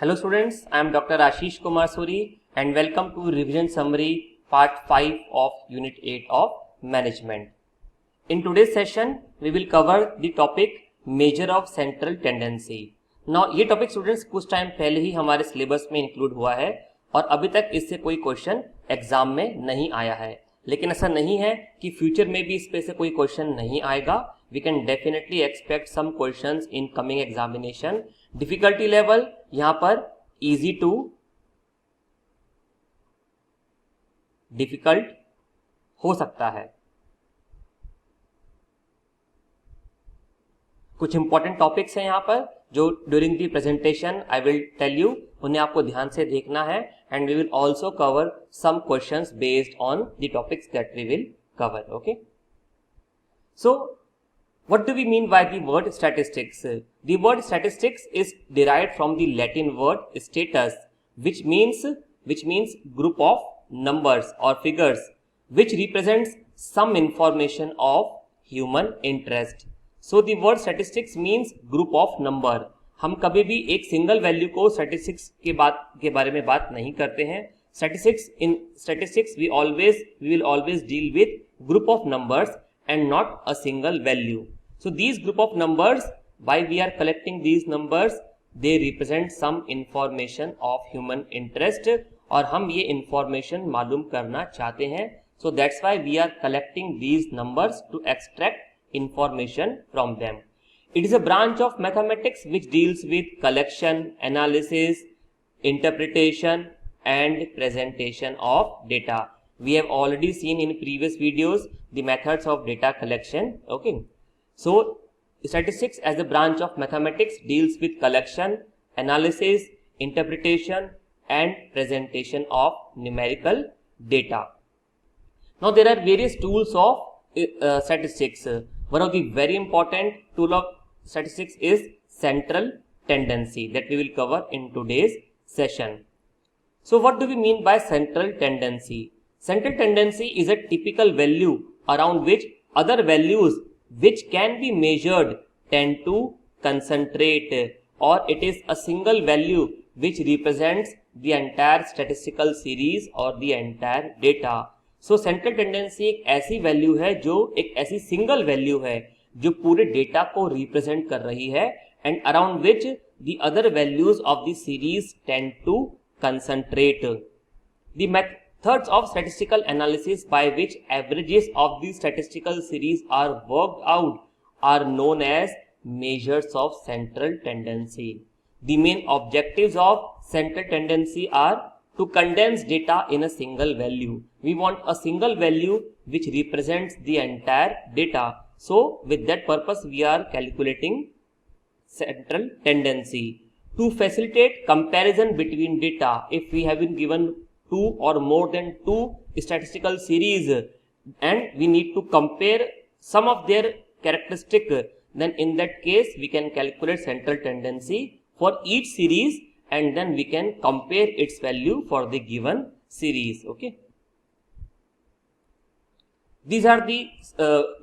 Hello students, I am Dr. Ashish Kumar Suri and welcome to revision summary part 5 of unit 8 of management. In today's session, we will cover the topic measure of central tendency. Now ये topic students कुछ time पहले ही हमारे syllabus में include हुआ है और अभी तक इससे कोई क्वेश्चन एग्जाम में नहीं आया है, लेकिन ऐसा नहीं है कि फ्यूचर में भी इस पे से कोई क्वेश्चन नहीं आएगा. We can definitely expect some questions in coming examination. Difficulty level यहां पर इजी टू डिफिकल्ट हो सकता है. कुछ इंपॉर्टेंट टॉपिक्स हैं यहां पर जो during the presentation I will tell you, उन्हें आपको ध्यान से देखना है and we will also cover some questions based on the topics that we will cover. Okay, so what do we mean by the word statistics? The word statistics is derived from the Latin word status, which means group of numbers or figures which represents some information of human interest. So the word statistics means group of number. हम कभी भी एक single value को statistics के बारे में बात नहीं करते हैं. In statistics we will always deal with group of numbers and not a single value. So these group of numbers, why we are collecting these numbers, they represent some information of human interest और हम ये information मालूम करना चाहते हैं. So that's why we are collecting these numbers to extract information from them. It is a branch of mathematics which deals with collection, analysis, interpretation and presentation of data. We have already seen in previous videos the methods of data collection. Okay. So, statistics as a branch of mathematics deals with collection, analysis, interpretation and presentation of numerical data. Now, there are various tools of statistics. One of the very important tool of statistics is central tendency that we will cover in today's session. So, what do we mean by central tendency? Central tendency is a typical value around which other values which can be measured tend to concentrate, or it is a single value which represents the entire statistical series or the entire data. So central tendency एक ऐसी value है जो एक ऐसी single value है जो पूरे data को रिप्रेजेंट कर रही है and around which the other values of the series tend to concentrate. The methods of statistical analysis by which averages of the statistical series are worked out are known as measures of central tendency. The main objectives of central tendency are to condense data in a single value. We want a single value which represents the entire data. So with that purpose we are calculating central tendency. To facilitate comparison between data, if we have been given two or more than two statistical series and we need to compare some of their characteristic, then in that case we can calculate central tendency for each series and then we can compare its value for the given series. Okay, these are the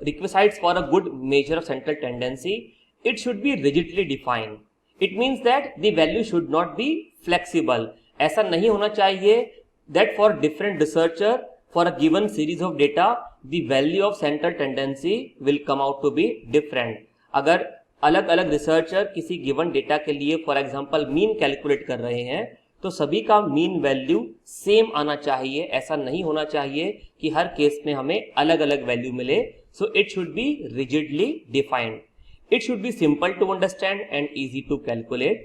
requisites for a good measure of central tendency. It should be rigidly defined. It means that the value should not be flexible. ऐसा नहीं होना चाहिए that for different researcher for a given series of data the value of central tendency will come out to be different. अगर अलग अलग researcher किसी given data के लिए फॉर एग्जांपल मीन कैलकुलेट कर रहे हैं तो सभी का मीन वैल्यू सेम आना चाहिए. ऐसा नहीं होना चाहिए कि हर केस में हमें अलग अलग वैल्यू मिले. So it should be rigidly defined. It should be simple to understand and easy to calculate.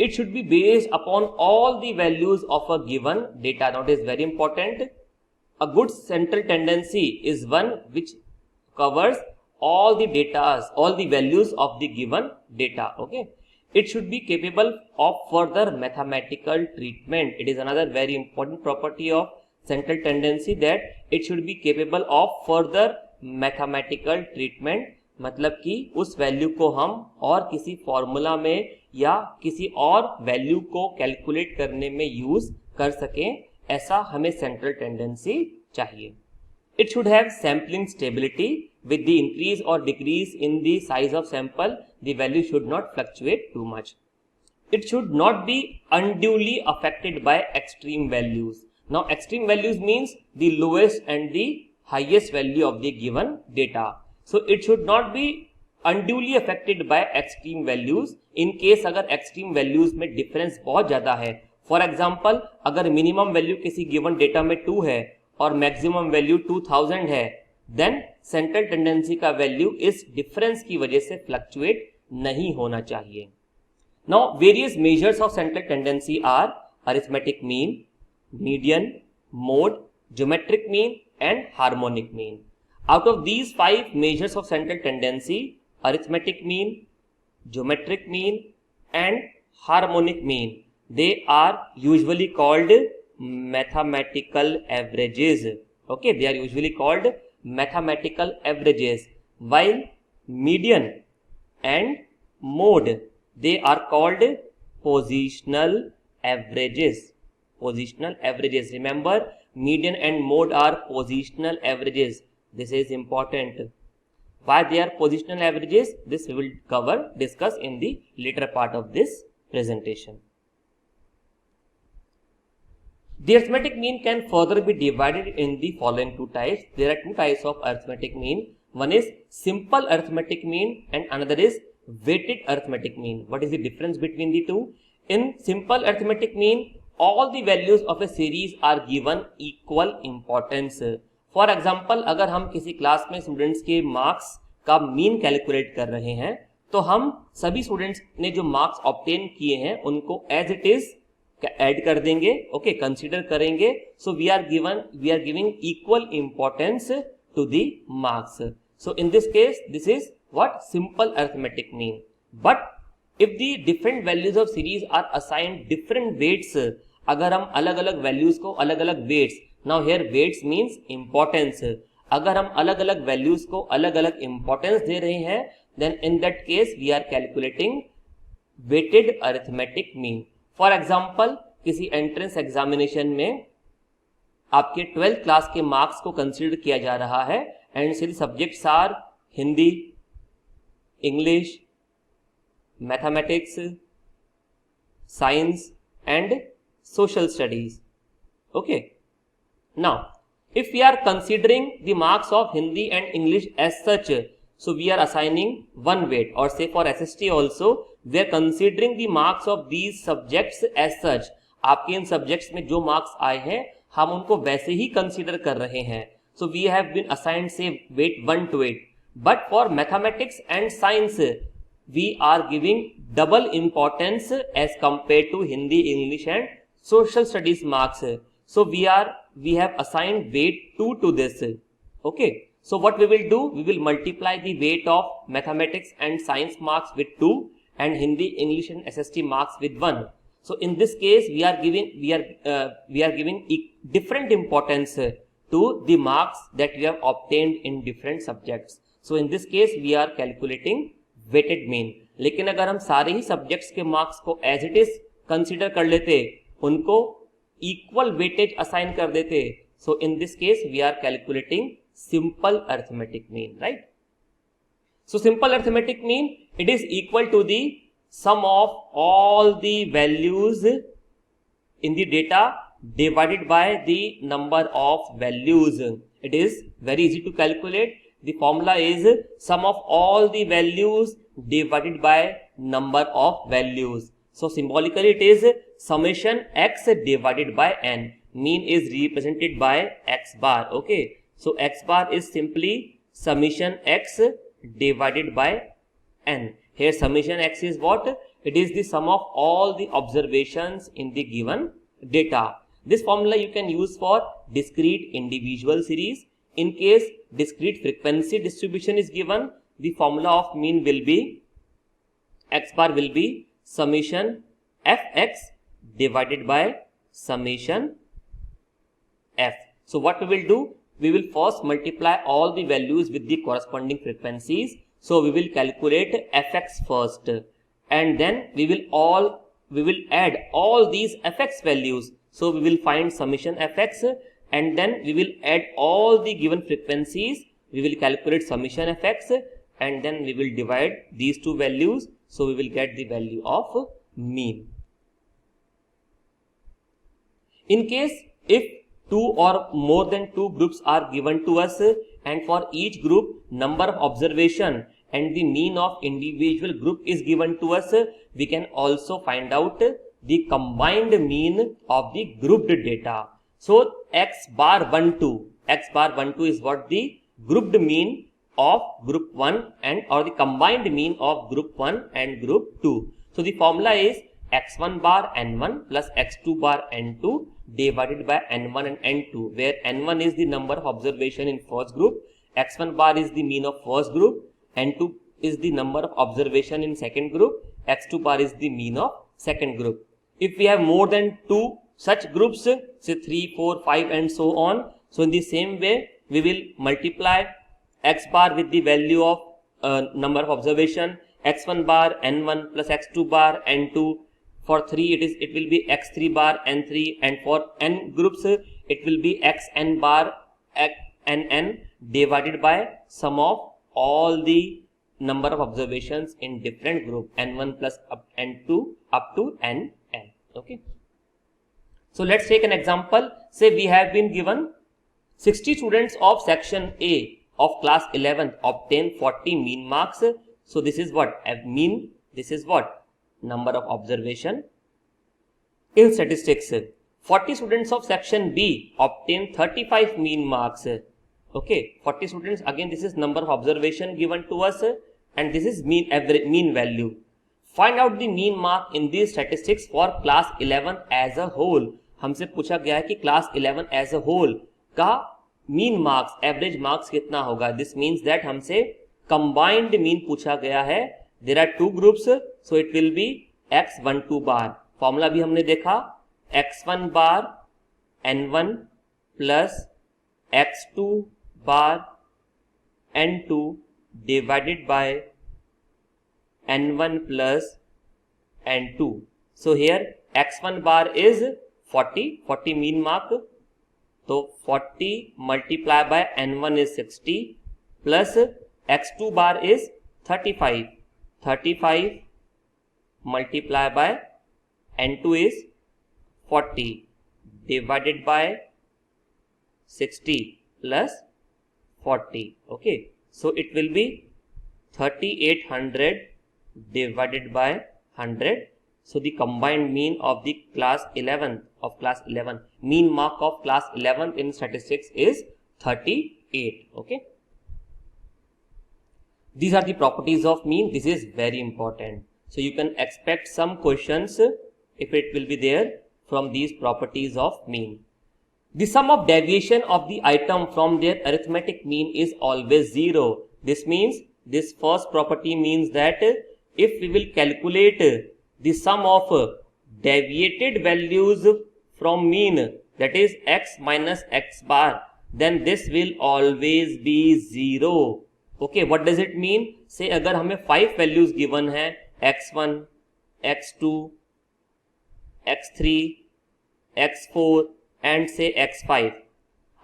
It should be based upon all the values of a given data. Now it is very important. A good central tendency is one which covers all the data, all the values of the given data. Okay. It should be capable of further mathematical treatment. It is another very important property of central tendency that it should be capable of further mathematical treatment. मतलब कि उस value को हम और किसी formula में या किसी और वैल्यू को कैलकुलेट करने में यूज कर सकें, ऐसा हमें सेंट्रल टेंडेंसी चाहिए. It should have sampling stability. With the increase और decrease in the size of sample the value should not fluctuate too much. it should not be unduly affected by extreme values. Now extreme values means the lowest and the highest value of the given data. So it should not be unduly affected by extreme values. In case अगर extreme values में difference बहुत ज़्यादा है, for example अगर minimum value किसी given data में 2 है और maximum value 2000 है, then central tendency का value इस difference की वजह से fluctuate नहीं होना चाहिए. Now various measures of central tendency are arithmetic mean, median, mode, geometric mean and harmonic mean. Out of these 5 measures of central tendency, arithmetic mean, geometric mean and harmonic mean, they are usually called mathematical averages. Okay, they are usually called mathematical averages, while median and mode, they are called positional averages. Positional averages. Remember, median and mode are positional averages. This is important. Why they are positional averages? This we will discuss in the later part of this presentation. The arithmetic mean can further be divided in the following 2 types. There are 2 types of arithmetic mean. One is simple arithmetic mean and another is weighted arithmetic mean. What is the difference between the two? In simple arithmetic mean, all the values of a series are given equal importance. For example, अगर हम किसी class में students के marks का mean calculate कर रहे हैं, तो हम सभी स्टूडेंट्स ने जो मार्क्स ऑब्टेन किए हैं उनको एज इट इज ऐड कर देंगे. ओके, कंसीडर करेंगे. So we are giving equal importance to the marks. So in this case this is what simple arithmetic mean. But if the different values of series are assigned different weights, अगर हम अलग अलग values को अलग अलग weights, now here weights means importance, अगर हम अलग अलग values को अलग अलग importance दे रहे हैं, then in that case we are calculating weighted arithmetic mean. For example, किसी entrance examination में आपके 12th class के marks को consider किया जा रहा है and the subjects are Hindi, English, mathematics, science and social studies. Okay. Now, if we are considering the marks of Hindi and English as such, so we are assigning one weight, or say for SST also, we are considering the marks of these subjects as such. आपके इन subjects में जो marks आए हैं, हम उनको वैसे ही consider कर रहे हैं. So we have been assigned say weight 1 to 8. But for mathematics and science, we are giving double importance as compared to Hindi, English and social studies marks. So we have assigned weight 2 to this. Okay. So what we will do? We will multiply the weight of mathematics and science marks with 2 and Hindi, English and SST marks with 1. So in this case, we are giving different importance to the marks that we have obtained in different subjects. So in this case we are calculating weighted mean. लेकिन अगर हम सारे ही subjects के marks को as it is consider कर लेते, उनको equal weightage assign कर देते, so in this case we are calculating simple arithmetic mean, right? So simple arithmetic mean, it is equal to the sum of all the values in the data divided by the number of values. It is very easy to calculate. The formula is sum of all the values divided by number of values. So symbolically it is summation x divided by n. Mean is represented by x bar. Okay. So x bar is simply summation x divided by n. Here summation x is what? It is the sum of all the observations in the given data. This formula you can use for discrete individual series. In case discrete frequency distribution is given, the formula of mean will be, x bar will be summation fx divided by summation f. So what we will do? We will first multiply all the values with the corresponding frequencies. So we will calculate fx first, and then we will add all these fx values. So we will find summation fx, and then we will add all the given frequencies. We will calculate summation fx, and then we will divide these two values. So we will get the value of mean. In case if two or more than two groups are given to us and for each group number of observation and the mean of individual group is given to us, we can also find out the combined mean of the grouped data. So x bar 1 2 is what the grouped mean of group 1 and or the combined mean of group 1 and group 2. So the formula is x1 bar n1 plus x2 bar n2 divided by n1 and n2, where n1 is the number of observation in first group, x1 bar is the mean of first group, n2 is the number of observation in second group, x2 bar is the mean of second group. If we have more than two such groups, say 3, 4, 5 and so on, so in the same way we will multiply x bar with the value of number of observation, x1 bar n1 plus x2 bar n2. For 3 it will be x3 bar n3, and for n groups it will be xn bar nn divided by sum of all the number of observations in different group n1 plus n2 up to nn. Okay. So let's take an example. Say we have been given 60 students of section A of class 11th obtain 40 mean marks. So this is what mean, this is what number of observation in statistics. 40 students of section B obtain 35 mean marks. Okay, 40 students, again this is number of observation given to us and this is mean average mean value. Find out the mean mark in these statistics for class 11 as a whole. हमसे पूछा गया है कि class 11 as a whole का mean marks, average marks कितना होगा. This means that हमसे combined mean पूछा गया है. There are two groups, so it will be x12 bar. Formula भी हमने देखा, x1 bar n1 plus x2 bar n2 divided by n1 plus n2. So here x1 bar is 40 mean mark. So 40 multiplied by n1 is 60 plus x2 bar is 35 multiplied by n2 is 40 divided by 60 plus 40. Okay, so it will be 3800 divided by 100. So the combined mean of the class 11 mean mark of class 11 in statistics is 38. Okay, these are the properties of mean. This is very important. So you can expect some questions if it will be there from these properties of mean. The sum of deviation of the item from their arithmetic mean is always 0. This means this first property means that if we will calculate the sum of deviated values from mean, that is x minus x bar, then this will always be 0. Okay, what does it mean? Say अगर हमें 5 values given है, x1, x2, x3, x4 and say x5.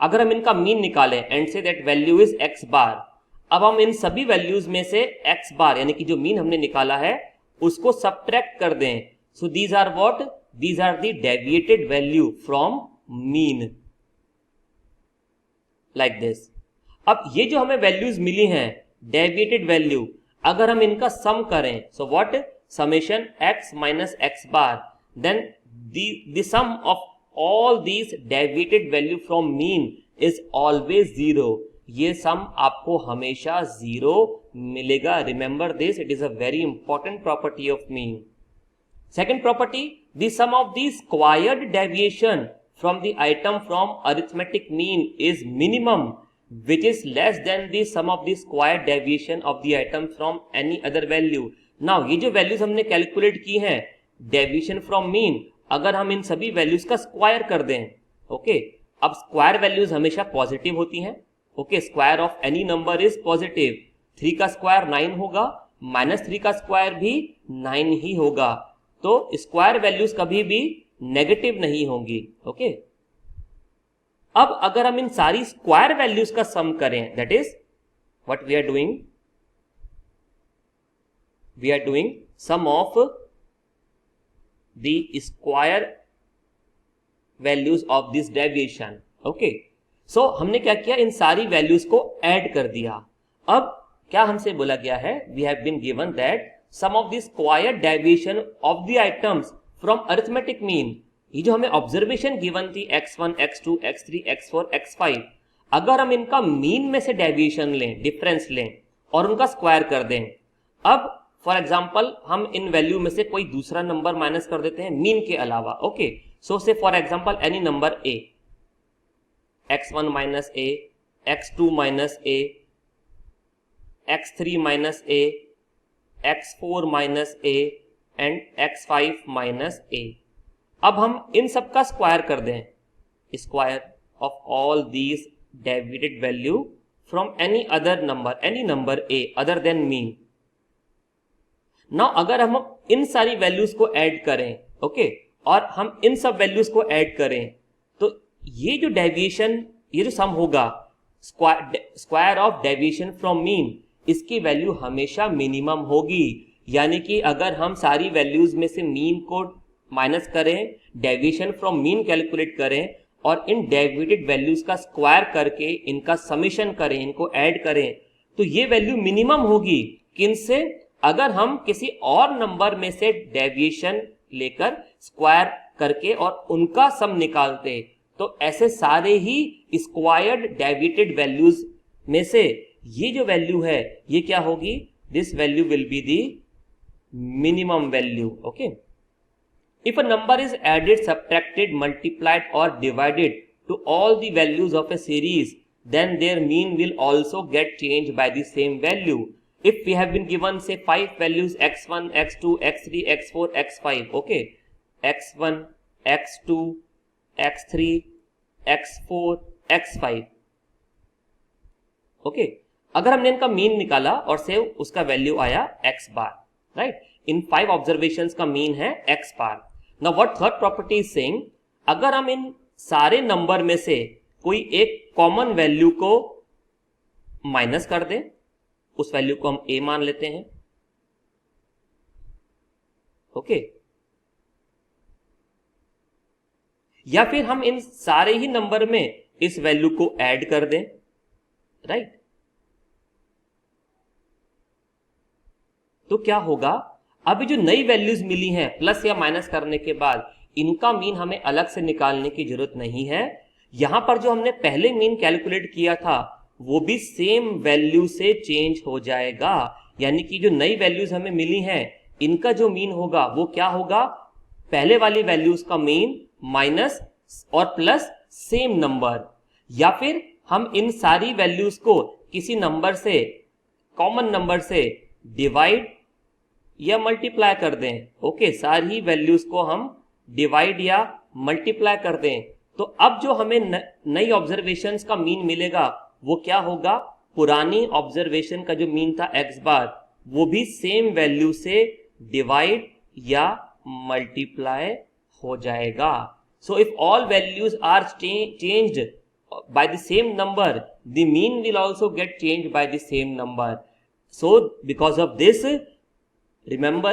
अगर हम इनका mean निकालें and say that value is x bar, अब हम इन सभी वैल्यूज में से x bar यानी कि जो मीन हमने निकाला है उसको सब्ट्रैक्ट कर दें. So these are what? These are the deviated value from mean, like this. अब ये जो हमें वैल्यूज मिली हैं डेविएटेड वैल्यू, अगर हम इनका सम करें, so what? Summation x minus x bar, then the sum of all these deviated value from mean is always 0. ये सम आपको हमेशा 0 मिलेगा. Remember this, it is a very important property of mean. Second property, the sum of the squared deviation from the item from arithmetic mean is minimum, which is less than the sum of the square deviation of the item from any other value. Now ये जो values हमने calculate की हैं deviation from mean, अगर हम इन सभी values का square कर दें, okay, अब square values हमेशा positive होती हैं. Okay, square of any number is positive. 3 का square 9 होगा, minus 3 का square भी 9 ही होगा. तो square values कभी भी नेगेटिव नहीं होंगी. ओके, अब अगर हम इन सारी स्क्वायर वैल्यूज का सम करें, that is what we are doing. We are doing sum of the square values of this deviation. Okay, so हमने क्या किया, इन सारी वैल्यूज को ऐड कर दिया. अब क्या हमसे बोला गया है, we have been given that sum of the square deviation of the items from arithmetic mean. ये जो हमें ऑब्जर्वेशन गिवन थी x1, x2, x3, x4, x5, अगर हम इनका मीन में से डेविएशन लें, डिफरेंस लें और उनका स्क्वायर कर दें. अब फॉर एग्जांपल हम इन वैल्यू में से कोई दूसरा नंबर माइनस कर देते हैं मीन के अलावा. Okay, so say for example any number a, x1 minus a, x2 minus a, x3 minus a, x4 minus a and x5 minus a. अब हम इन सब का स्क्वायर कर दें, square of all these deviated value from any other number, any number a other than mean. Now अगर हम इन सारी values को ऐड करें, ओके, और हम इन सब वैल्यूज को ऐड करें, तो ये जो डेविएशन, ये जो सम होगा square of deviation from mean, इसकी वैल्यू हमेशा मिनिमम होगी. यानी कि अगर हम सारी वैल्यूज में से मीन को माइनस करें, डेविएशन फ्रॉम मीन कैलकुलेट करें और इन डेविएटेड वैल्यूज का स्क्वायर करके इनका समेशन करें, इनको ऐड करें, तो ये वैल्यू मिनिमम होगी. किनसे? अगर हम किसी और नंबर में से डेविएशन लेकर स्क्वायर करके और उनका सम निकालते, तो ऐसे सारे ही स्क्वायर्ड डेविएटेड वैल्यूज में से ये जो वैल्यू है ये क्या होगी? This value will be the minimum value. Okay, if a number is added, subtracted, multiplied or divided to all the values of a series, then their mean will also get changed by the same value. If we have been given say 5 values x1, x2, x3, x4, x5, okay, x1, x2, x3, x4, x5, okay, अगर हमने इनका mean निकाला और से उसका value आया x बार, right, इन 5 observations का mean है x bar. Now what third property is saying, अगर हम इन सारे नंबर में से कोई एक कॉमन वैल्यू को माइनस कर दें, उस वैल्यू को हम a मान लेते हैं. ओके, या फिर हम इन सारे ही नंबर में इस वैल्यू को ऐड कर दें, राइट, तो क्या होगा? अभी जो नई वैल्यूज मिली हैं प्लस या माइनस करने के बाद, इनका मीन हमें अलग से निकालने की जरूरत नहीं है. यहां पर जो हमने पहले मीन कैलकुलेट किया था वो भी सेम वैल्यू से चेंज हो जाएगा. यानी कि जो नई वैल्यूज हमें मिली हैं इनका जो मीन होगा वो क्या होगा? पहले वाली वैल्यूज का मीन माइनस और प्लस सेम नंबर. या फिर हम इन सारी वैल्यूज को किसी नंबर से, कॉमन नंबर से डिवाइड या मल्टीप्लाई कर दें. ओके, सारी वैल्यूज को हम डिवाइड या मल्टीप्लाई कर दें, तो अब जो हमें नई ऑब्जर्वेशंस का मीन मिलेगा वो क्या होगा? पुरानी ऑब्जर्वेशन का जो मीन था x बार, वो भी सेम वैल्यू से डिवाइड या मल्टीप्लाई हो जाएगा. So if all values are changed by the same number, the mean will also get changed by the same number. So because of this, remember,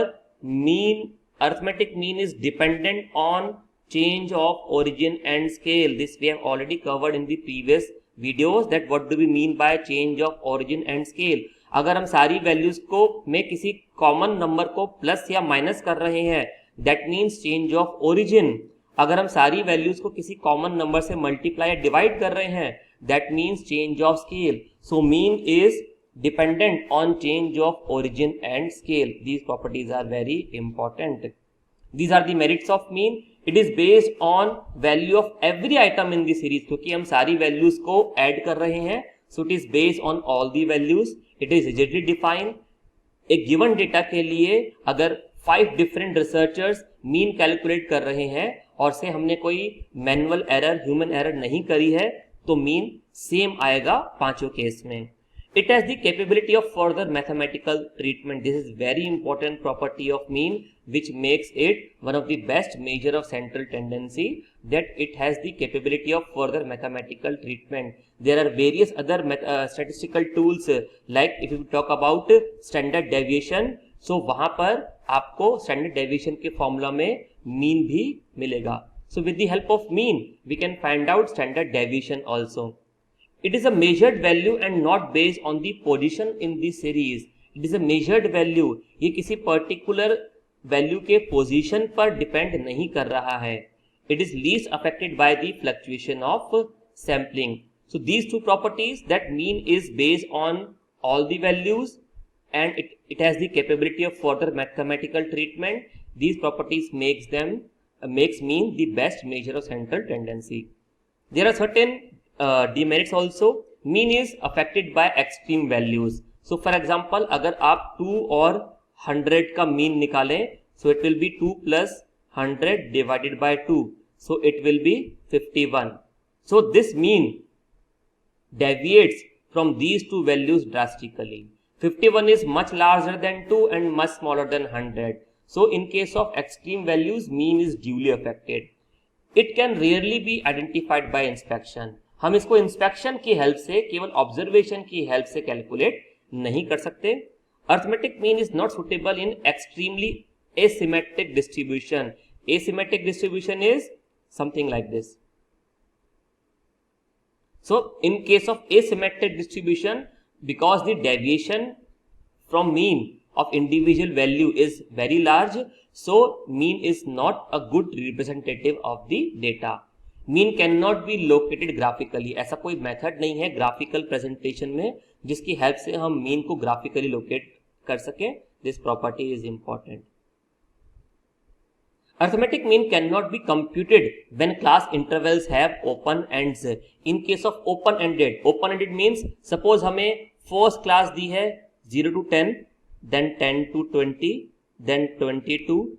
mean, arithmetic mean is dependent on change of origin and scale. This we have already covered in the previous videos, that what do we mean by change of origin and scale. अगर हम सारी values को में किसी common number को plus या minus कर रहे हैं, that means change of origin. अगर हम सारी वैल्यूज को किसी कॉमन नंबर से मल्टीप्लाई या डिवाइड कर रहे हैं, that means change of scale. So mean is dependent on change of origin and scale. These properties are very important. These are the merits of mean. It is based on value of every item in the series. क्योंकि हम सारी values को add कर रहे हैं, so it is based on all the values. It is rigidly defined. एक given data के लिए अगर 5 different researchers mean calculate कर रहे हैं और से हमने कोई manual error, human error नहीं करी है, तो mean same आएगा पांचों केस में. It has the capability of further mathematical treatment. This is very important property of mean, which makes it one of the best measure of central tendency, that it has the capability of further mathematical treatment. There are various other statistical tools, like if you talk about standard deviation, so वहां पर आपको standard deviation के formula में mean भी मिलेगा. So with the help of mean, we can find out standard deviation also. It is a measured value and not based on the position in the series. It is a measured value. ये किसी particular value के position पर depend नहीं कर रहा है. It is least affected by the fluctuation of sampling. So these two properties, that mean is based on all the values and it has the capability of further mathematical treatment. These properties makes mean the best measure of central tendency. There are certain demerits also. Mean is affected by extreme values. So for example, अगर आप 2 और 100 का mean निकालें, so it will be 2 plus 100 divided by 2. So it will be 51. So this mean deviates from these two values drastically. 51 is much larger than 2 and much smaller than 100. So in case of extreme values, mean is duly affected. It can rarely be identified by inspection. हम इसको inspection की help से, केवल observation की help से calculate नहीं कर सकते. Arithmetic mean is not suitable in extremely asymmetric distribution. Asymmetric distribution is something like this. So in case of asymmetric distribution, because the deviation from mean of individual value is very large, so mean is not a good representative of the data. Mean cannot be located graphically. ऐसा कोई method नहीं है graphical presentation में जिसकी help से हम mean को graphically locate कर सकें. This property is important. Arithmetic mean cannot be computed when class intervals have open ends. In case of open-ended means suppose हमें first class दी है 0 to 10, then 10 to 20, then 20 to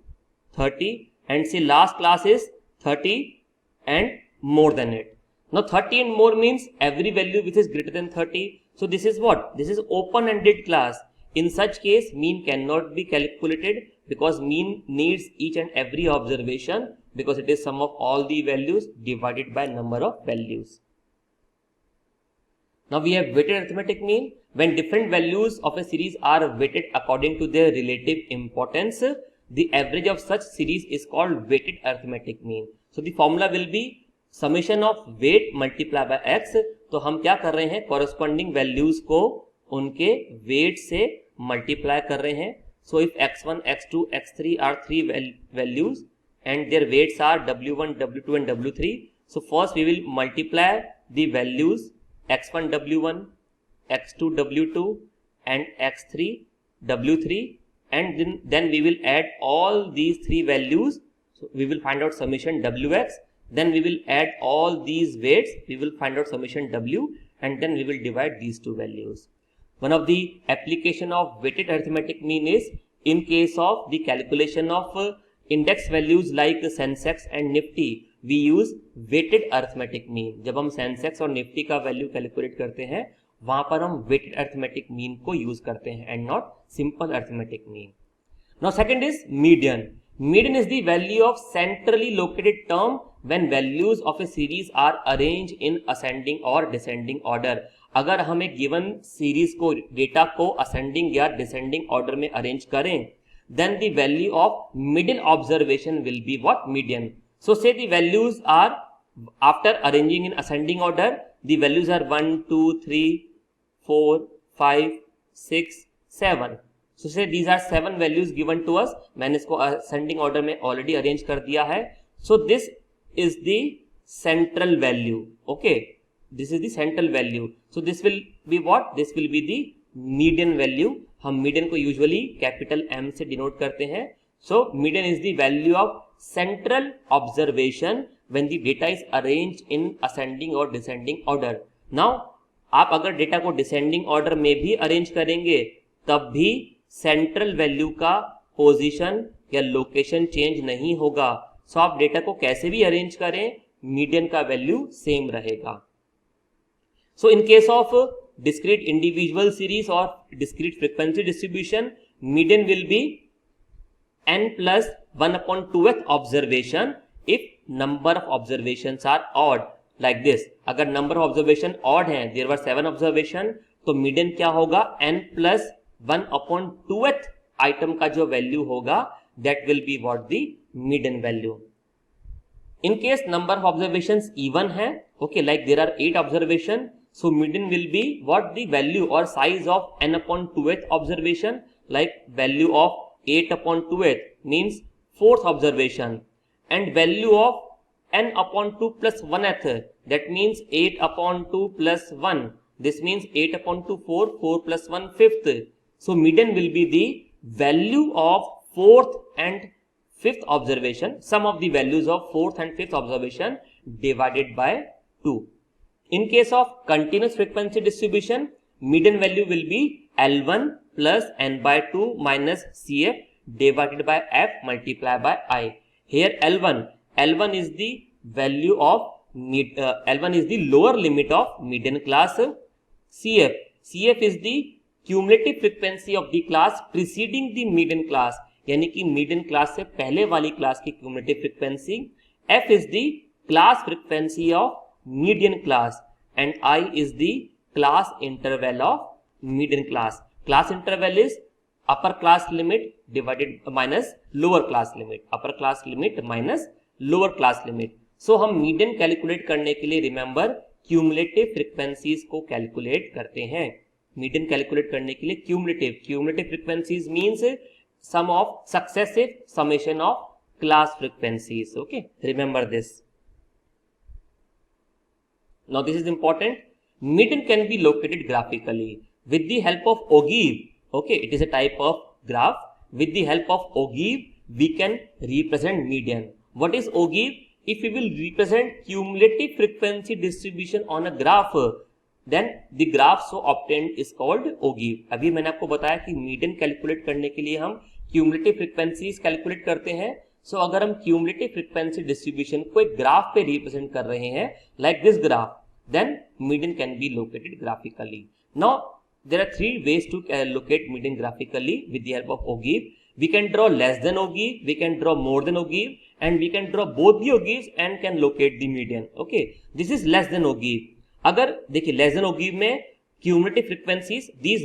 30, and say last class is 30 and more than it. Now 30 and more means every value which is greater than 30. So this is what? This is open-ended class. In such case, mean cannot be calculated because mean needs each and every observation because it is sum of all the values divided by number of values. Now we have weighted arithmetic mean. When different values of a series are weighted according to their relative importance, the average of such series is called weighted arithmetic mean. So the formula will be summation of weight multiplied by x. तो हम क्या कर रहे हैं? Corresponding values को उनके weight से multiply कर रहे हैं. So if x1, x2, x3 are three values and their weights are w1, w2 and w3. So first we will multiply the values x1 w1, x2 w2 and x3 w3 and then we will add all these three values. So we will find out summation wx. Then we will add all these weights. We will find out summation w and then we will divide these two values. One of the application of weighted arithmetic mean is in case of the calculation of index values like Sensex and Nifty. We use weighted arithmetic mean. जब हम Sensex और Nifty का value calculate करते हैं वहां पर हम weighted arithmetic mean को use करते हैं and not simple arithmetic mean. Now second is median. Median is the value of centrally located term when values of a series are arranged in ascending or descending order. अगर हम एक given series को data को ascending या descending order में arrange करें, then the value of median observation will be what? Median. So say the values are after arranging in ascending order, the values are 1, 2, 3, 4, 5, 6, 7. So say these are 7 values given to us. मैंने इसको ascending order में already arrange कर दिया है. So this is the central value. Okay. This is the central value. So this will be what? This will be the median value. हम median को usually capital M से denote करते हैं. So median is the value of central observation when the data is arranged in ascending or descending order. Now आप अगर data को descending order में भी अरेंज करेंगे तब भी सेंट्रल वैल्यू का पोजीशन या लोकेशन चेंज नहीं होगा. सो आप डेटा को कैसे भी अरेंज करें मीडियन का वैल्यू सेम रहेगा. So in case of discrete individual series और discrete frequency distribution median will be n plus 1/2th observation if number of observations are odd. Like this. अगर नंबर ऑफ ऑब्जर्वेशन ऑड है, there were 7 observation, तो median क्या होगा? n plus 1/2th item का जो value होगा that will be what the median value. In case number of observations even है, okay, like there are 8 observation, so median will be what the value or size of n upon 2th observation, like value of 8 upon 2th means 4th observation, and value of n upon 2 plus 1th, that means 8 upon 2 plus 1, this means 8 upon 2 4, 4 plus 1 5th. So median will be the value of 4th and 5th observation, sum of the values of 4th and 5th observation divided by 2. In case of continuous frequency distribution, median value will be L1 plus n by 2 minus Cf divided by f multiplied by I. Here L1 is the value of L1 is the lower limit of median class. Cf is the cumulative frequency of the class preceding the median class, यानी कि median class से पहले वाली class की cumulative frequency. f is the class frequency of median class and i is the class interval of median class. Class interval is upper class limit divided minus lower class limit, upper class limit minus lower class limit. So हम median calculate करने के लिए remember cumulative frequencies को calculate करते हैं. Median calculate करने के लिए cumulative frequencies means sum of successive summation of class frequencies. Okay, remember this. Now this is important. Median can be located graphically with the help of ogive. Okay, it is a type of graph. With the help of ogive, we can represent median. What is ogive? If we will represent cumulative frequency distribution on a graph, then the graph so obtained is called ogive. अभी मैंने आपको बताया कि median calculate करने के लिए हम cumulative frequencies calculate करते हैं. सो अगर हम क्यूमुलेटिव फ्रीक्वेंसी डिस्ट्रीब्यूशन को एक ग्राफ पे रिप्रेजेंट कर रहे हैं like this graph, then median can be located graphically. Now there are 3 ways to locate median graphically with the help of ogive. We can draw less than ogive, we can draw more than ogive, and we can draw both the ogives and can locate the median. Okay, this is less than ogive. अगर देखिए less than ओगिव में cumulative frequencies, these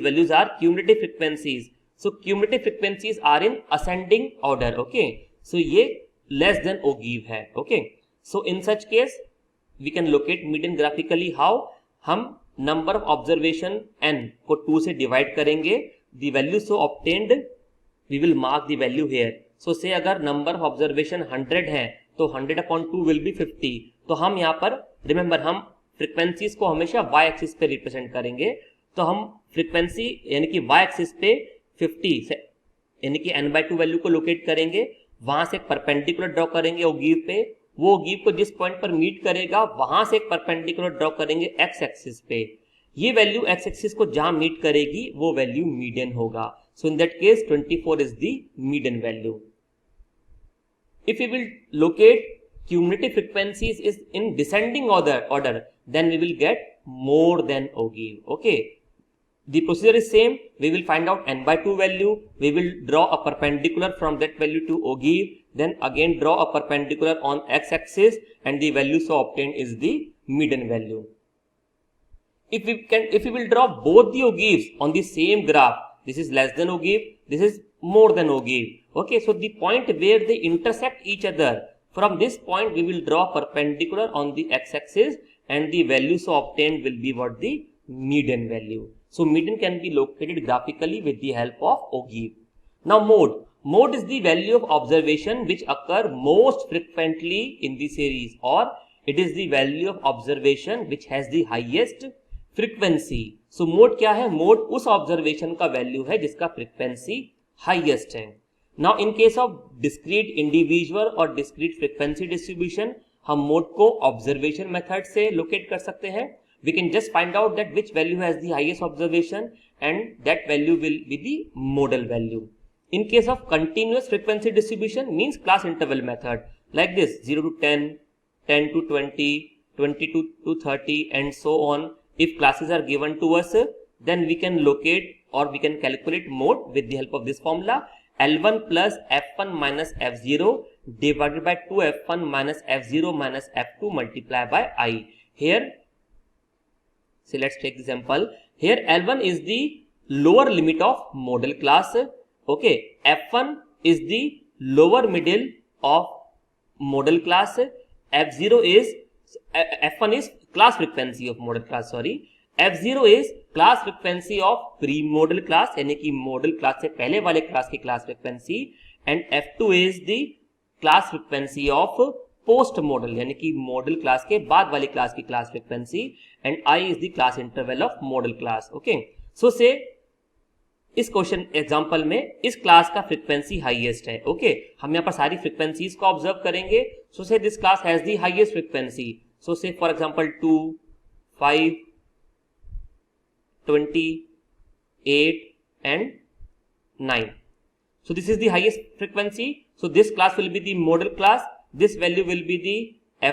values are cumulative frequencies, so cumulative frequencies are in ascending order. Okay, so ये less than ogive है. Okay, so in such case we can locate median graphically. How? हम number of observation n को 2 से divide करेंगे, the value so obtained we will mark the value here. So say अगर number of observation 100 है तो 100 upon 2 will be 50. तो हम यहाँ पर रिमेंबर हम फ्रीक्वेंसीज को हमेशा y एक्सिस पे रिप्रेजेंट करेंगे. तो हम फ्रीक्वेंसी यानी कि y एक्सिस पे 50 यानी कि n/2 वैल्यू को लोकेट करेंगे, वहां से एक परपेंडिकुलर ड्रॉ करेंगे ओगिव पे, वो ओगिव को जिस पॉइंट पर मीट करेगा वहां से एक परपेंडिकुलर ड्रॉ करेंगे x एक्सिस पे. ये वैल्यू x एक्सिस को जहां मीट करेगी वो वैल्यू मीडियन होगा. So in that case 24 is the median value. If you will locate cumulative frequencies is in descending order, then we will get more than ogive. Okay, the procedure is same. We will find out n/2 value, we will draw a perpendicular from that value to ogive, then again draw a perpendicular on x-axis, and the value so obtained is the median value. If we will draw both the ogives on the same graph, this is less than ogive, this is more than ogive. Okay, so the point where they intersect each other, from this point we will draw perpendicular on the x-axis, and the value so obtained will be what? The median value. So median can be located graphically with the help of ogive. Now mode is the value of observation which occur most frequently in the series, or it is the value of observation which has the highest frequency. So mode क्या है? mode उस observation का value है जिसका frequency highest है. Now in case of discrete individual और discrete frequency distribution, हम mode को observation method से locate कर सकते हैं. We can just find out that which value has the highest observation, and that value will be the modal value. In case of continuous frequency distribution means class interval method, like this 0 to 10, 10 to 20, 20 to 30 and so on. If classes are given to us, then we can locate or we can calculate mode with the help of this formula. L1 plus F1 minus F0 divided by 2F1 minus F0 minus F2 multiplied by I. Here, so let's take example. Here L1 is the lower limit of modal class. Okay, F1 is the lower middle of modal class. F0 is F1 is class frequency of modal class, sorry. F0 is class frequency of pre-modal class, यानी कि modal class से पहले वाले class की class frequency, and F2 is the class frequency of post modal, यानी कि modal class के बाद वाली class की class frequency, and I is the class interval of modal class. Okay, so say इस क्वेश्चन एग्जांपल में इस क्लास का फ्रीक्वेंसी हाईएस्ट है. ओके, हम यहाँ पर सारी फ्रीक्वेंसीज को ऑब्जर्व करेंगे. So say this class has the highest frequency. So say for example 2, 5, 20, 8 and 9. So this is the highest frequency. So this class will be the modal class. This value will be the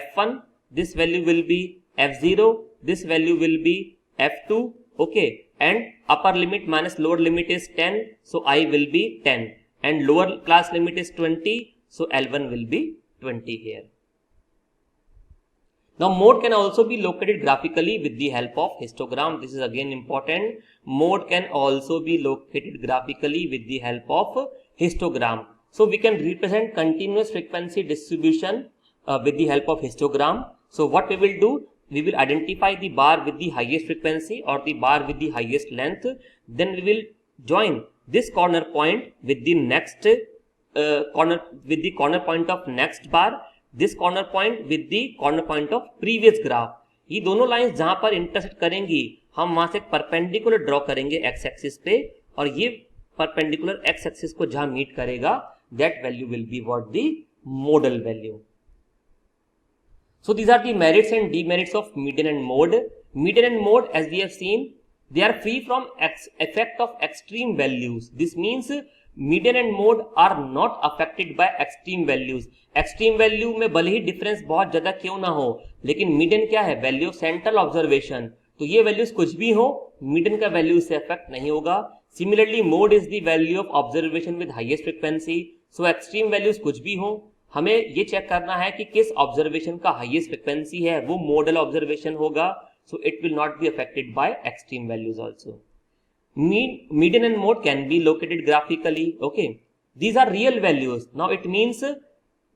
F1. This value will be F0. This value will be F2. Okay, and upper limit minus lower limit is 10, so I will be 10, and lower class limit is 20, so L1 will be 20 here. Now mode can also be located graphically with the help of histogram. This is again important. Mode can also be located graphically with the help of histogram. So we can represent continuous frequency distribution with the help of histogram. So what we will do, we will identify the bar with the highest frequency or the bar with the highest length. Then we will join this corner point with the next corner point of next bar, this corner point with the corner point of previous graph. ये दोनों lines जहां पर intersect करेंगी, हम वहां से perpendicular draw करेंगे x axis पे, और ये परपेंडिकुलर एक्स एक्सिस को जहां मीट करेगा, that value will be what the modal value. So these are the merits and demerits of median and mode. Median and mode, as we have seen, they are free from effect of extreme values. This means median and mode are not affected by extreme values. Extreme value में भले ही difference बहुत ज़्यादा क्यों ना हो, लेकिन median क्या है? Value of central observation. तो ये values कुछ भी हो, median का value से affect नहीं होगा. Similarly, mode is the value of observation with highest frequency. So extreme values कुछ भी हो, हमें ये चेक करना है कि किस ऑब्जर्वेशन का हाईएस्ट फ्रीक्वेंसी है, वो मॉडल ऑब्जर्वेशन होगा. So it will not be affected by extreme values also. Median and mode can be located graphically. Okay, these are real values. Now it means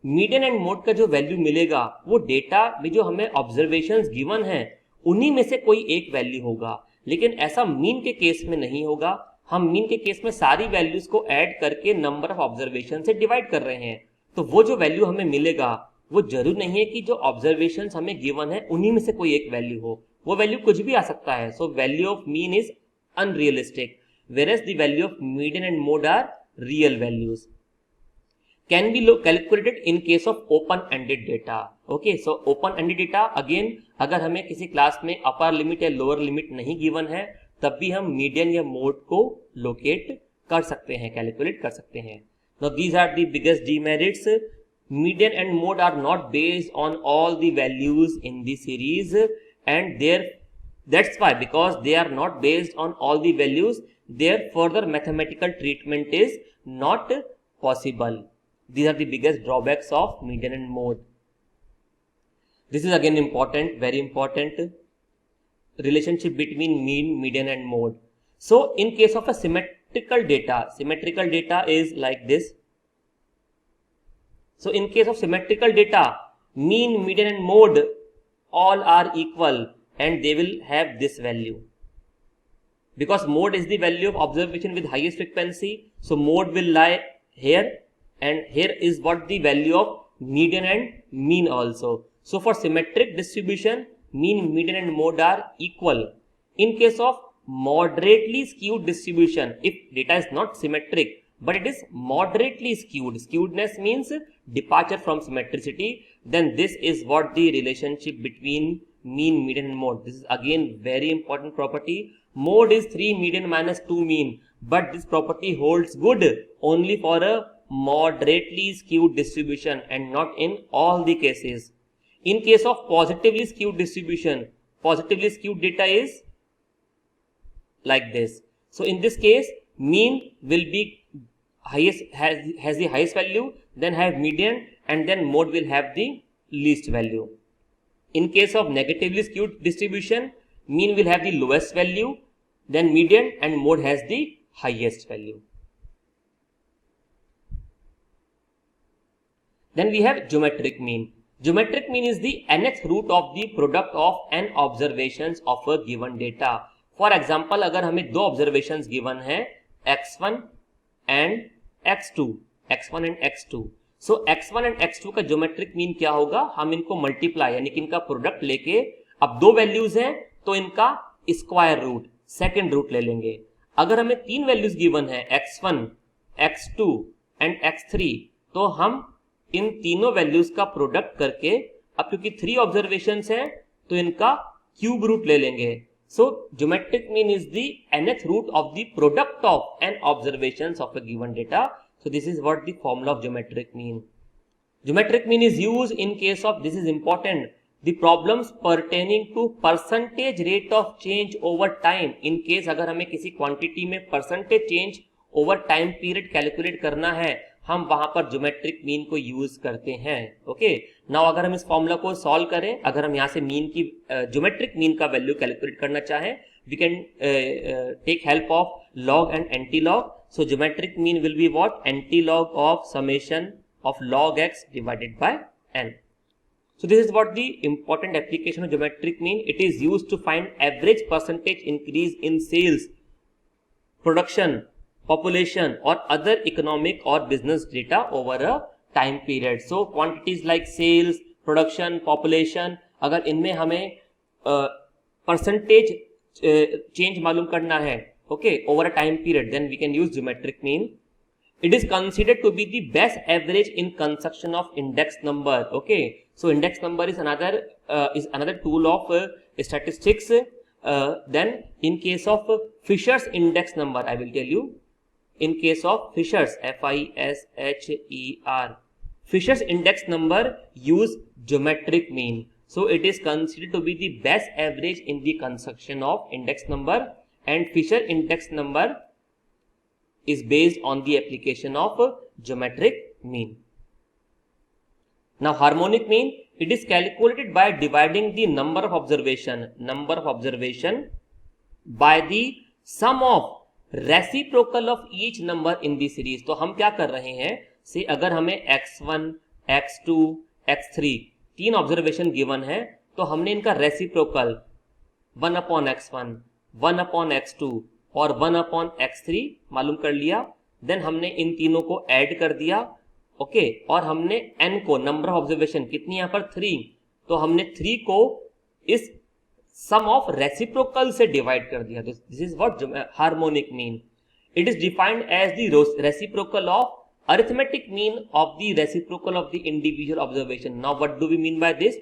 median and mode का जो value मिलेगा वो data में जो हमें observations given है उन्हीं में से कोई एक वैल्यू होगा. लेकिन ऐसा मीन के केस में नहीं होगा. हम मीन के केस में सारी वैल्यूज को ऐड करके नंबर ऑफ ऑब्जर्वेशन से डिवाइड कर रहे हैं. तो वो जो वैल्यू हमें मिलेगा वो जरूर नहीं है कि जो ऑब्जर्वेशंस हमें गिवन है उन्हीं में से कोई एक वैल्यू हो. वो वैल्यू कुछ भी आ सकता है. So value of mean is unrealistic, whereas the value of median and mode are real values. Can be calculated in case of open-ended data. Okay, so open-ended data again, अगर हमें किसी class में upper limit या lower limit नहीं given है तब भी हम मीडियन या मोड को लोकेट कर सकते हैं, कैलकुलेट कर सकते हैं. Now these are the biggest demerits. Median and mode are not based on all the values in the series, and that's why, because they are not based on all the values, their further mathematical treatment is not possible. These are the biggest drawbacks of median and mode. This is again important, very important, relationship between mean, median and mode. So in case of a symmetrical data is like this. So in case of symmetrical data, mean, median and mode all are equal and they will have this value. Because mode is the value of observation with highest frequency, so mode will lie here, and here is what the value of median and mean also. So for symmetric distribution, mean, median and mode are equal. In case of moderately skewed distribution, if data is not symmetric but it is moderately skewed, skewedness means departure from symmetricity, then this is what the relationship between mean, median and mode. This is again very important property. Mode is 3 median minus 2 mean, but this property holds good only for a moderately skewed distribution and not in all the cases. In case of positively skewed distribution, positively skewed data is like this. So in this case, mean will be highest, has the highest value, then have median, and then mode will have the least value. In case of negatively skewed distribution, mean will have the lowest value, then median, and mode has the highest value. Then we have geometric mean. Geometric mean is the nth root of the product of n observations of a given data. For example, अगर हमें दो observations given है x1 and x2, x1 and x2. So x1 and x2 का geometric mean क्या होगा? हम इनको multiply यानी कि इनका product लेके, अब दो values हैं तो इनका square root, second root ले लेंगे. अगर हमें तीन values given है x1, x2 and x3, तो हम इन तीनों वैल्यूज का प्रोडक्ट करके, अब क्योंकि थ्री ऑब्जर्वेशंस हैं तो इनका क्यूब रूट ले लेंगे. So geometric mean is the nth root of the product of n observations of a given data. So this is what the formula of geometric mean. Geometric mean is used in case of, this is important, the problems pertaining to percentage rate of change over time. In case अगर हमें किसी quantity में percentage change over time period calculate करना है, हम वहां पर geometric mean को यूज करते हैं. ओके, नाउ अगर हम इस फॉर्मूला को सॉल्व करें, अगर हम यहां से मीन की ज्योमेट्रिक मीन का वैल्यू कैलकुलेट करना चाहें, we can take help of log and anti log. So geometric mean will be what? Anti log of summation of log x divided by n. So this is what the important application of geometric mean. It is used to find average percentage increase in sales, production, population or other economic or business data over a time period. So quantities like sales, production, population, अगर इनमें हमें percentage change मालूम करना है, okay, over a time period, then we can use geometric mean. It is considered to be the best average in construction of index number. Okay, so index number is another tool of statistics. Then in case of Fisher's index number, I will tell you. In case of Fisher's, Fisher, Fisher's index number use geometric mean. So it is considered to be the best average in the construction of index number, and Fisher index number is based on the application of geometric mean. Now harmonic mean, it is calculated by dividing the number of observation by the sum of reciprocal of each number in the series. तो हम क्या कर रहे हैं, से अगर हमें x1, x2, x3 तीन ऑब्जर्वेशन गिवन है, तो हमने इनका रेसिप्रोकल 1/x1, 1/x2 और 1/x3 मालूम कर लिया. देन हमने इन तीनों को ऐड कर दिया. ओके, और हमने n को, नंबर ऑफ ऑब्जर्वेशन कितनी यहाँ पर 3, तो हमने 3 को इस सम ऑफ रेसिप्रोकल से डिवाइड कर दिया. तो this is what harmonic mean. It is defined as the reciprocal of arithmetic mean of the reciprocal of the individual observation. Now what do we mean by this?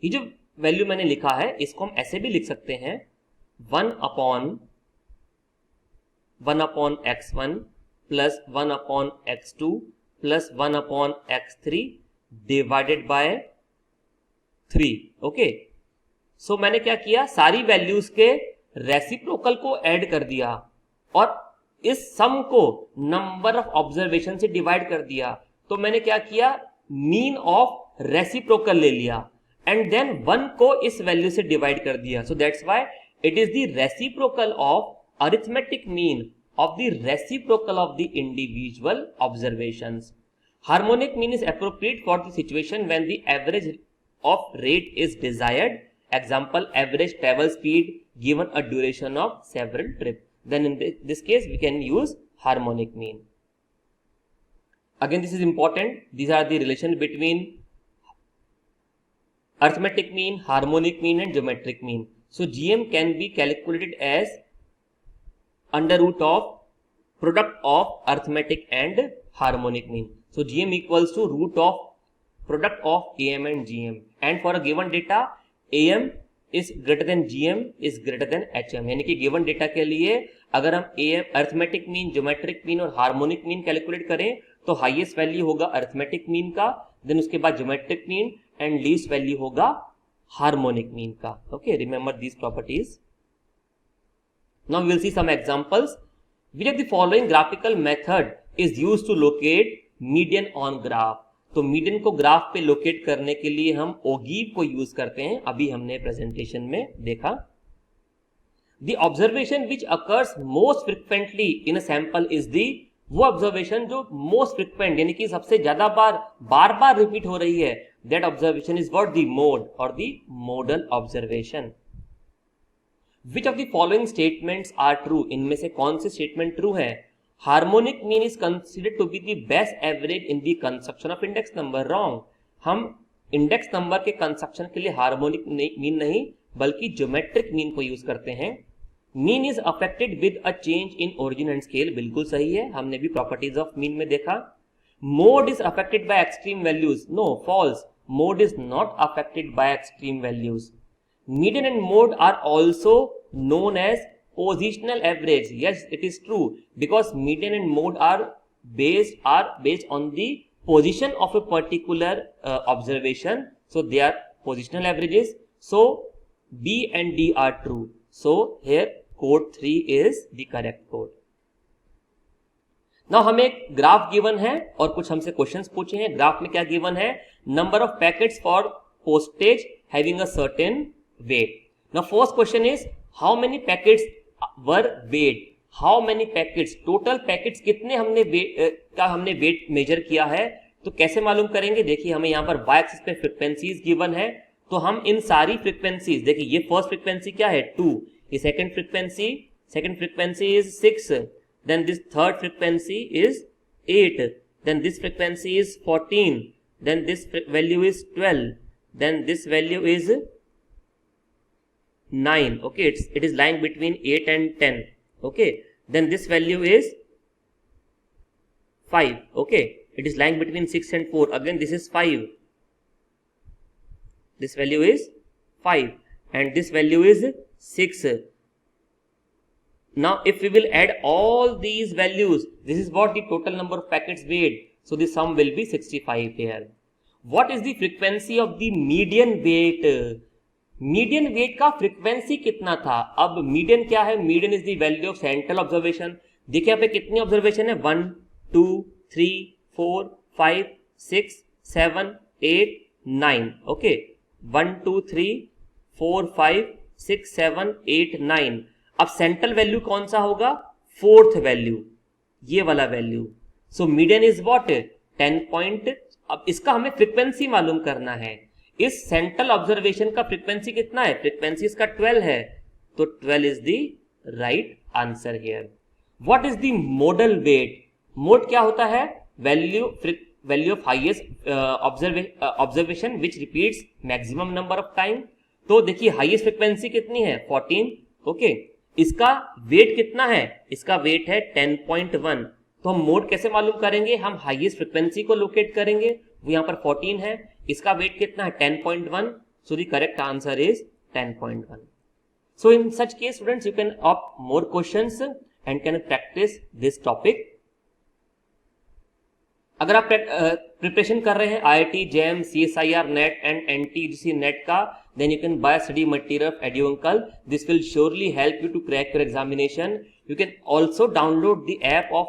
ये जो value मैंने लिखा है, इसको हम ऐसे भी लिख सकते हैं, 1/x1 plus 1/x2 plus 1/x3 divided by 3. Okay, so मैंने क्या किया, सारी वैल्यूज के रेसिप्रोकल को ऐड कर दिया और इस सम को नंबर ऑफ ऑब्जर्वेशन से डिवाइड कर दिया. तो मैंने क्या किया, मीन ऑफ रेसिप्रोकल ले लिया एंड देन 1 को इस वैल्यू से डिवाइड कर दिया. So that's why it is the reciprocal of arithmetic mean of the reciprocal of the individual observations. Harmonic mean is appropriate for the situation when the average of rate is desired. Example, average travel speed given a duration of several trips. Then in this case we can use harmonic mean. Again, this is important. These are the relation between arithmetic mean, harmonic mean and geometric mean. So GM can be calculated as under root of product of arithmetic and harmonic mean. So GM equals to root of product of AM and GM, and for a given data AM is greater than GM is greater than HM. यानी कि given data के लिए अगर हम AM arithmetic mean, geometric mean और harmonic mean calculate करें तो highest value होगा arithmetic mean का, देन उसके बाद geometric mean and least value होगा harmonic mean का. Okay, remember these properties. Now we will see some examples. Which of the following graphical method is used to locate median on graph? तो median को graph पे locate करने के लिए हम ओगीव को यूज करते हैं, अभी हमने प्रेजेंटेशन में देखा. The observation which occurs most frequently in a sample is the वो ऑब्जर्वेशन जो मोस्ट फ्रिक्वेंट यानी कि सबसे ज्यादा बार बार रिपीट हो रही है, that observation is what the mode और the modal observation. Which of the following statements are true, इनमें से कौन से स्टेटमेंट ट्रू है? Harmonic mean is considered to be the best average in the construction of index number. Wrong, हम index number के construction के लिए harmonic mean नहीं बल्कि ज्योमेट्रिक मीन को यूज करते हैं। Mean is affected with a change in origin and scale, बिल्कुल सही है, हमने भी प्रॉपर्टीज ऑफ मीन में देखा। Mode is affected by extreme values, no false, mode is not affected by extreme values. Median and mode are also known as positional average, yes it is true, because median and mode are based on the position of a particular observation, so they are positional averages, so B and D are true, so here code 3 is the correct code। now हमें एक graph given है और कुछ हमसे questions पूछे हैं। Graph में क्या गिवन है? Number of packets for postage having a certain weight. now first question is how many packets were weighed, how many packets, total packets कितने हमने वेट मेजर किया है। तो कैसे मालूम करेंगे? देखिए हमें यहाँ पर y एक्सिस पे फ्रीक्वेंसीज गिवन है, तो हम इन सारी फ्रीक्वेंसीज, देखिए ये फर्स्ट फ्रीक्वेंसी क्या है 2, ये second frequency is 6, then this third frequency is 8, then this frequency is 14, then this value is 12, then this value is 9, okay, it is lying between 8 and 10, okay, then this value is 5, okay, it is lying between 6 and 4, again this is 5, this value is 5 and this value is 6. now if we will add all these values, this is what the total number of packets weighed, so the sum will be 65 here। what is the frequency of the median weight? Median weight का frequency कितना था? अब median क्या है? Median is the value of central observation. देखिए यहाँ पे कितनी ऑब्जर्वेशन है? 1 2 3 4 5 6 7 8 9, ओके, 1 2 3 4 5 6 7 8 9। अब सेंट्रल वैल्यू कौन सा होगा? फोर्थ वैल्यू, ये वाला value. So median is what? 10 point. अब इसका हमें फ्रीक्वेंसी मालूम करना है। इस सेंट्रल ऑब्जर्वेशन का फ्रीक्वेंसी कितना है? फ्रीक्वेंसी इसका 12 है, तो 12 is the right answer here. What is the modal weight? Mode क्या होता है? Value of highest observation which repeats maximum number of time. तो देखिए हाईएस्ट फ्रीक्वेंसी कितनी है? 14, ओके, इसका वेट कितना है? इसका वेट है 10.1। तो हम मोड कैसे मालूम करेंगे? हम हाईएस्ट फ्रीक्वेंसी को लोकेट करेंगे, वो यहाँ पर 14 है, इसका वेट कितना है? 10.1, so the correct answer is 10.1। so in such case students you can opt more questions and can practice this topic। अगर आप प्रिपरेशन कर रहे हैं IIT JEM CSIR NET and NTGC NET का, then you can buy study material of EduUncle, this will surely help you to crack your examination। you can also download the app of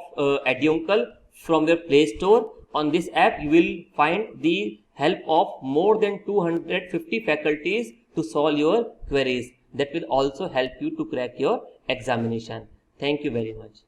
EduUncle from your Play Store। on this app you will find the help of more than 250 faculties to solve your queries, that will also help you to crack your examination। thank you very much।